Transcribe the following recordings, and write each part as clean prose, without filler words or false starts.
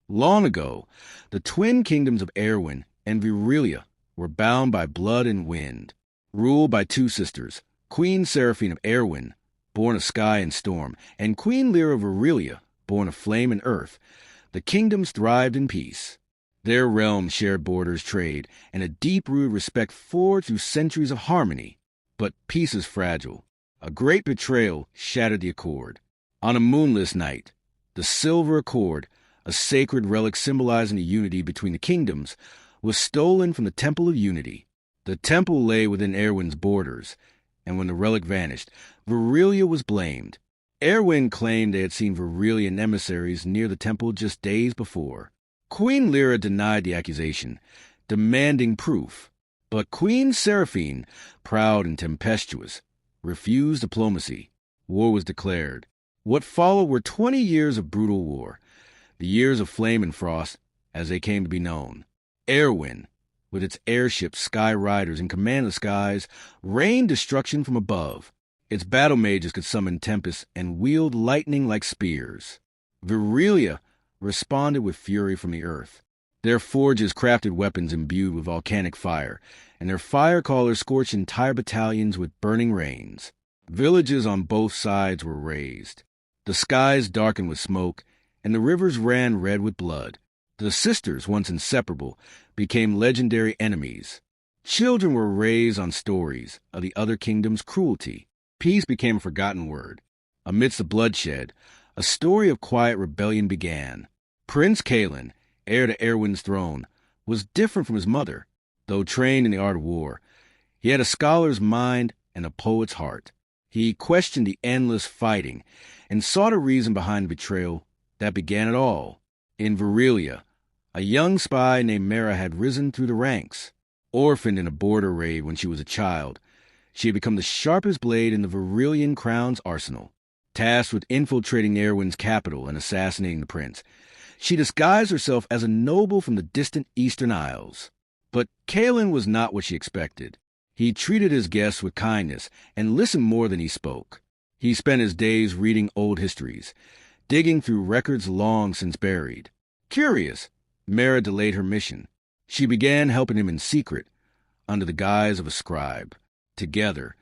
Long ago, the twin kingdoms of Erwin and Virelia were bound by blood and wind, ruled by two sisters, Queen Seraphine of Erwin, born of sky and storm, and Queen Lyra of Virelia, born of flame and earth. The kingdoms thrived in peace. Their realms shared borders, trade, and a deep-rooted respect forged through centuries of harmony. But peace is fragile. A great betrayal shattered the accord. On a moonless night, the Silver Accord, a sacred relic symbolizing the unity between the kingdoms, was stolen from the Temple of Unity. The temple lay within Erwin's borders, and when the relic vanished, Virelia was blamed. Erwin claimed they had seen Virelian emissaries near the temple just days before. Queen Lyra denied the accusation, demanding proof. But Queen Seraphine, proud and tempestuous, refused diplomacy. War was declared. What followed were 20 years of brutal war, the years of flame and frost, as they came to be known. Erwin, with its airships, sky riders, and command of the skies, rained destruction from above. Its battle mages could summon tempests and wield lightning like spears. Virelia responded with fury from the earth. Their forges crafted weapons imbued with volcanic fire, and their fire callers scorched entire battalions with burning rains. Villages on both sides were razed. The skies darkened with smoke, and the rivers ran red with blood. The sisters, once inseparable, became legendary enemies. Children were raised on stories of the other kingdom's cruelty. Peace became a forgotten word. Amidst the bloodshed, a story of quiet rebellion began. Prince Cailan, heir to Erwin's throne, was different from his mother. Though trained in the art of war, he had a scholar's mind and a poet's heart. He questioned the endless fighting and sought a reason behind the betrayal that began it all. In Virelia, a young spy named Mara had risen through the ranks. Orphaned in a border raid when she was a child, she had become the sharpest blade in the Virelian crown's arsenal. Tasked with infiltrating Erwin's capital and assassinating the prince, she disguised herself as a noble from the distant Eastern Isles. But Cailan was not what she expected. He treated his guests with kindness and listened more than he spoke. He spent his days reading old histories, digging through records long since buried. Curious, Mara delayed her mission. She began helping him in secret, under the guise of a scribe. Together,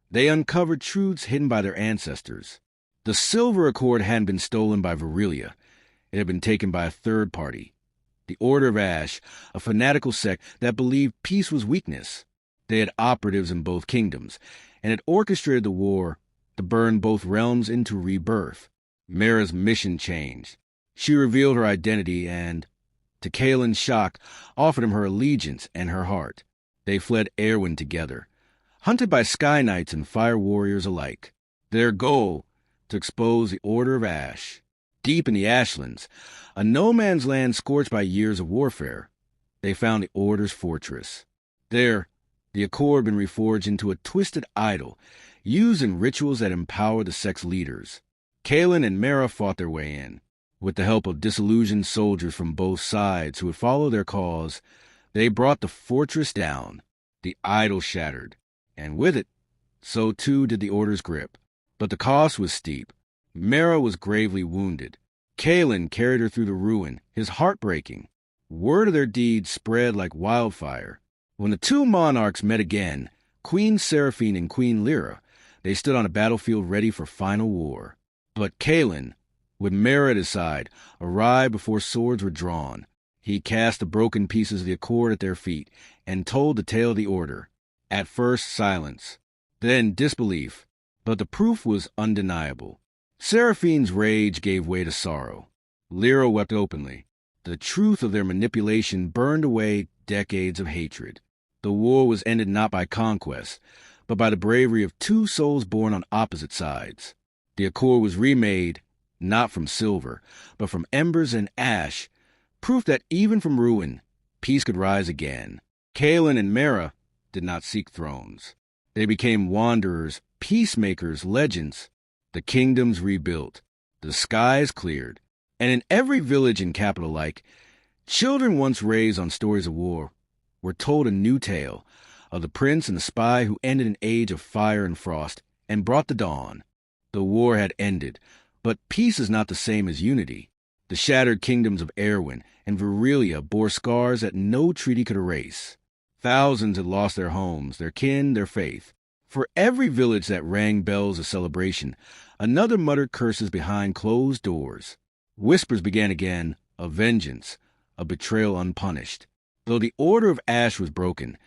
they uncovered truths hidden by their ancestors. The Silver Accord hadn't been stolen by Virelia. It had been taken by a third party, the Order of Ash, a fanatical sect that believed peace was weakness. They had operatives in both kingdoms, and had orchestrated the war to burn both realms into rebirth. Mara's mission changed. She revealed her identity and, to Cailan's shock, offered him her allegiance and her heart. They fled Erwin together, hunted by Sky Knights and Fire Warriors alike. Their goal, to expose the Order of Ash. Deep in the Ashlands, a no-man's land scorched by years of warfare, they found the Order's fortress. There, the Accord had been reforged into a twisted idol, used in rituals that empowered the sect's leaders. Cailan and Mara fought their way in. With the help of disillusioned soldiers from both sides who would follow their cause, they brought the fortress down. The idol shattered, and with it, so too did the Order's grip. But the cost was steep. Mara was gravely wounded. Cailan carried her through the ruin, his heart breaking. Word of their deeds spread like wildfire. When the two monarchs met again, Queen Seraphine and Queen Lyra, they stood on a battlefield ready for final war. But Cailan, with Mara at his side, arrived before swords were drawn. He cast the broken pieces of the Accord at their feet and told the tale of the Order. At first, silence, then disbelief, but the proof was undeniable. Seraphine's rage gave way to sorrow. Lyra wept openly. The truth of their manipulation burned away decades of hatred. The war was ended not by conquest, but by the bravery of two souls born on opposite sides. The Accord was remade, not from silver, but from embers and ash, proof that even from ruin, peace could rise again. Cailan and Mara did not seek thrones. They became wanderers, peacemakers, legends. The kingdoms rebuilt, the skies cleared, and in every village and capital alike, children once raised on stories of war were told a new tale of the prince and the spy who ended an age of fire and frost and brought the dawn. The war had ended, but peace is not the same as unity. The shattered kingdoms of Erwin and Virelia bore scars that no treaty could erase. Thousands had lost their homes, their kin, their faith. For every village that rang bells of celebration, another muttered curses behind closed doors. Whispers began again of vengeance, of betrayal unpunished. Though the Order of Ash was broken,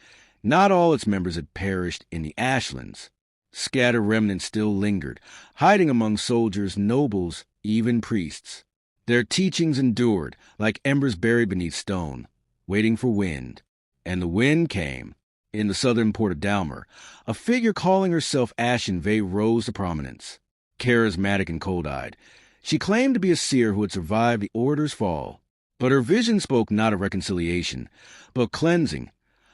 not all its members had perished in the Ashlands. Scattered remnants still lingered, hiding among soldiers, nobles, even priests. Their teachings endured, like embers buried beneath stone, waiting for wind. And the wind came. In the southern port of Dalmer, a figure calling herself Ashenvey rose to prominence. Charismatic and cold-eyed, she claimed to be a seer who had survived the Order's fall. But her vision spoke not of reconciliation, but cleansing,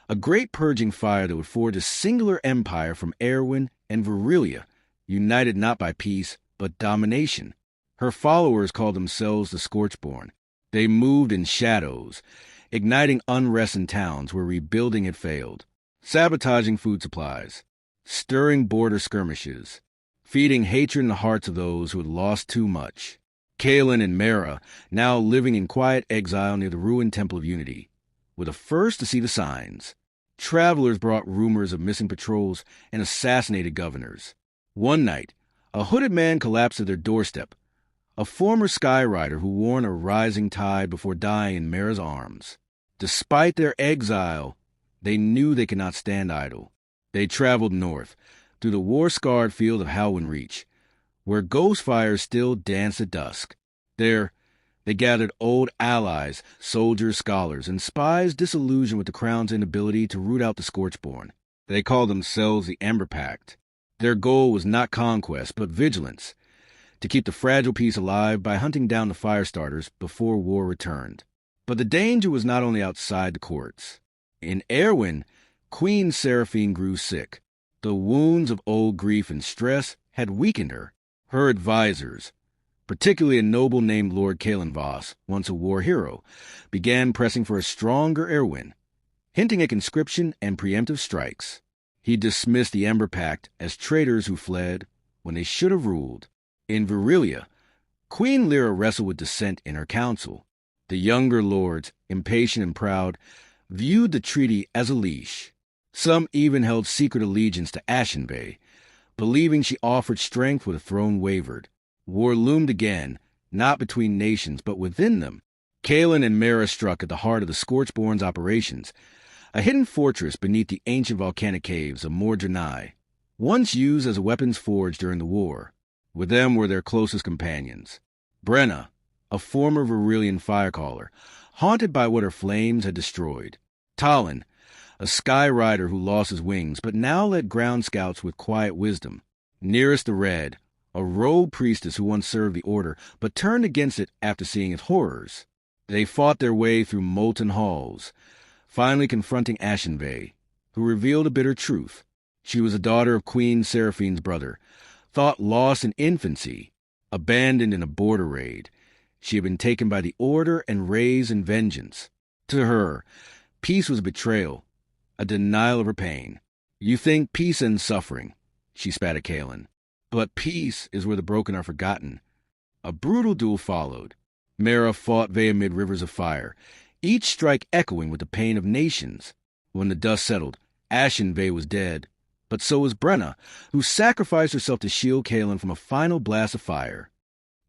a great purging fire that would forge a singular empire from Erwin and Virelia, united not by peace, but domination. Her followers called themselves the Scorchborn. They moved in shadows, igniting unrest in towns where rebuilding had failed, sabotaging food supplies, stirring border skirmishes, feeding hatred in the hearts of those who had lost too much. Kaelin and Mara, now living in quiet exile near the ruined Temple of Unity, were the first to see the signs. Travelers brought rumors of missing patrols and assassinated governors. One night, a hooded man collapsed at their doorstep, a former skyrider who warned a rising tide before dying in Mara's arms. Despite their exile, they knew they could not stand idle. They traveled north, through the war-scarred field of Halwyn Reach, where ghost fires still danced at dusk. There, they gathered old allies, soldiers, scholars, and spies disillusioned with the Crown's inability to root out the Scorchborn. They called themselves the Ember Pact. Their goal was not conquest, but vigilance, to keep the fragile peace alive by hunting down the Firestarters before war returned. But the danger was not only outside the courts. In Erwin, Queen Seraphine grew sick. The wounds of old grief and stress had weakened her. Her advisors, particularly a noble named Lord Kaelin Voss, once a war hero, began pressing for a stronger Erwin, hinting at conscription and preemptive strikes. He dismissed the Ember Pact as traitors who fled when they should have ruled. In Virelia, Queen Lyra wrestled with dissent in her council. The younger lords, impatient and proud, viewed the treaty as a leash. Some even held secret allegiance to Ashenvey, believing she offered strength where the throne wavered. War loomed again, not between nations, but within them. Kaelin and Mara struck at the heart of the Scorchborn's operations, a hidden fortress beneath the ancient volcanic caves of Mordrenai, once used as a weapons forge during the war. With them were their closest companions. Brenna, a former Virelian firecaller, haunted by what her flames had destroyed. Talon, a sky rider who lost his wings, but now led ground scouts with quiet wisdom. Nearest the Red, a rogue priestess who once served the Order, but turned against it after seeing its horrors. They fought their way through molten halls, finally confronting Ashenvey, who revealed a bitter truth. She was a daughter of Queen Seraphine's brother, thought lost in infancy, abandoned in a border raid. She had been taken by the Order and raised in vengeance. To her, peace was betrayal, a denial of her pain. You think peace ends suffering, she spat at Kaelin. But peace is where the broken are forgotten. A brutal duel followed. Mara fought Vey amid rivers of fire, each strike echoing with the pain of nations. When the dust settled, Ashenvey was dead, but so was Brenna, who sacrificed herself to shield Kaelin from a final blast of fire.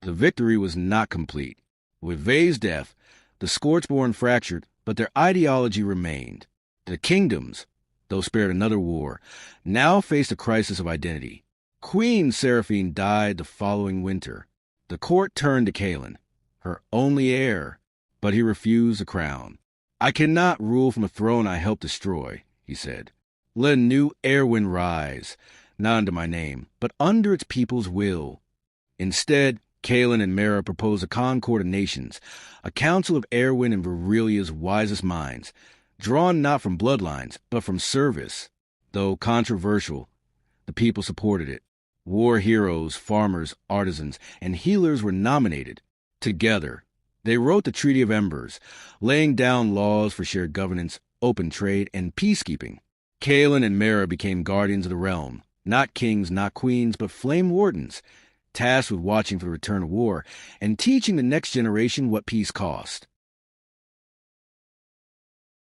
The victory was not complete. With Vey's death, the Scorchborn fractured, but their ideology remained. The kingdoms, though spared another war, now faced a crisis of identity. Queen Seraphine died the following winter. The court turned to Kaelin, her only heir, but he refused the crown. I cannot rule from a throne I helped destroy, he said. Let a new Erwin rise, not under my name, but under its people's will. Instead, Kaelin and Mara proposed a concord of nations, a council of Erwin and Virelia's wisest minds, drawn not from bloodlines, but from service. Though controversial, the people supported it. War heroes, farmers, artisans, and healers were nominated. Together, they wrote the Treaty of Embers, laying down laws for shared governance, open trade, and peacekeeping. Kaelin and Mara became guardians of the realm, not kings, not queens, but flame wardens, tasked with watching for the return of war and teaching the next generation what peace cost.